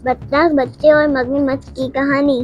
بطخ، بچے اور مگرمچھ کی کہانی۔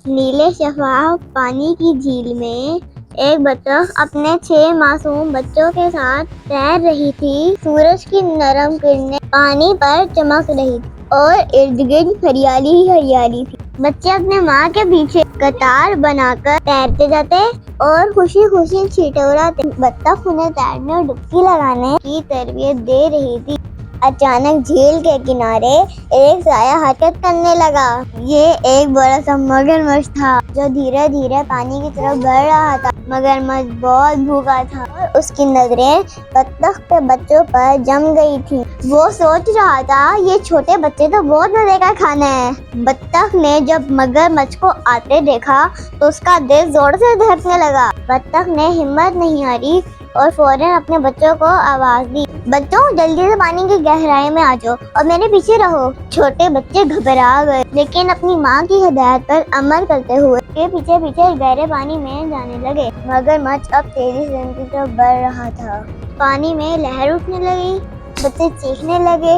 نیلے شفاف پانی کی جھیل میں ایک بطخ اپنے 6 معصوم بچوں کے ساتھ تیر رہی تھی۔ سورج کی نرم کرنیں پانی پر چمک رہی تھی اور ارد گرد ہریالی ہی ہریالی تھی۔ بچے اپنے ماں کے پیچھے قطار بنا کر تیرتے جاتے اور خوشی خوشی چھٹوراتے۔ بطخ انہیں تیرنے اور ڈبکی لگانے کی تربیت دے رہی تھی۔ اچانک جھیل کے کنارے ایک سایہ حرکت کرنے لگا۔ یہ ایک بڑا سا مگرمچھ تھا جو دھیرے دھیرے پانی کی طرف بڑھ رہا تھا۔ مگرمچھ بہت بھوکا تھا اور اس کی نظریں بطخ کے بچوں پر جم گئی تھیں۔ وہ سوچ رہا تھا، یہ چھوٹے بچے تو بہت مزے کا کھانا ہے۔ بطخ نے جب مگرمچھ کو آتے دیکھا تو اس کا دل زور سے دھڑکنے لگا۔ بطخ نے ہمت نہیں ہاری اور فوراً اپنے بچوں کو آواز دی، بچوں جلدی سے پانی کی گہرائی میں آ جاؤ اور میرے پیچھے رہو۔ چھوٹے بچے گھبرا گئے لیکن اپنی ماں کی ہدایت پر عمل کرتے ہوئے کے پیچھے پیچھے گہرے پانی میں جانے لگے۔ مگرمچھ اب تیزی سے ان کی طرف بڑھ رہا تھا۔ پانی میں لہر اٹھنے لگی، بچے چیخنے لگے،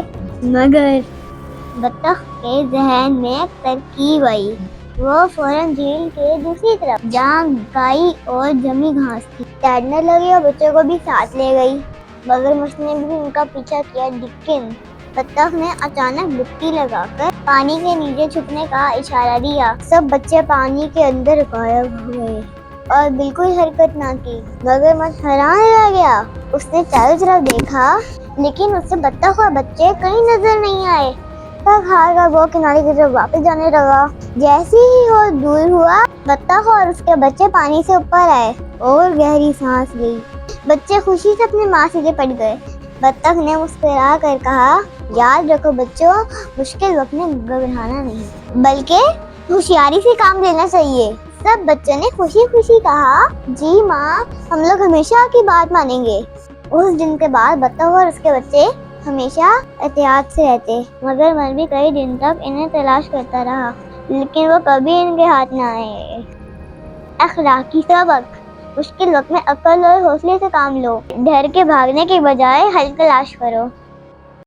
مگر بطخ کے ذہن میں ایک ترکیب آئی۔ وہ فوراً جھیل کے دوسری طرف جہاں گائی اور جمی گھاس تھی تیرنے لگی اور بچوں کو بھی ساتھ لے گئی۔ مگرمچھ نے بھی ان کا پیچھا کیا لیکن بطخ نے اچانک ڈبکی لگا کر پانی کے نیچے چھپنے کا اشارہ دیا۔ سب بچے پانی کے اندر غائب ہو گئے اور بالکل حرکت نہ کی۔ مگرمچھ حیران رہ گیا۔ اس نے چاروں طرف دیکھا لیکن اسے بطخ اور بچے کہیں نظر نہیں آئے۔ تھک ہار کر وہ کنارے کی طرف واپس جانے لگا۔ جیسے ہی وہ دور ہوا، بطخ اور اس کے بچے پانی سے اوپر آئے اور گہری سانس لی۔ بچے خوشی سے اپنی ماں سے لپٹ گئے۔ بطخ نے مسکرا کر کہا، یاد رکھو بچوں، مشکل وقت میں گھبرانا نہیں بلکہ ہوشیاری سے کام لینا چاہیے۔ سب بچوں نے خوشی خوشی کہا، جی ماں، ہم لوگ ہمیشہ آپ کی بات مانیں گے۔ اس دن کے بعد بطخ اور اس کے بچے ہمیشہ احتیاط سے رہتے۔ مگرمچھ بھی کئی دن تک انہیں تلاش کرتا رہا لیکن وہ کبھی ان کے ہاتھ نہ آئے۔ اخلاقی سبق: مشکل وقت میں عقل اور حوصلے سے کام لو۔ ڈر کے بھاگنے کے بجائے حل تلاش کرو۔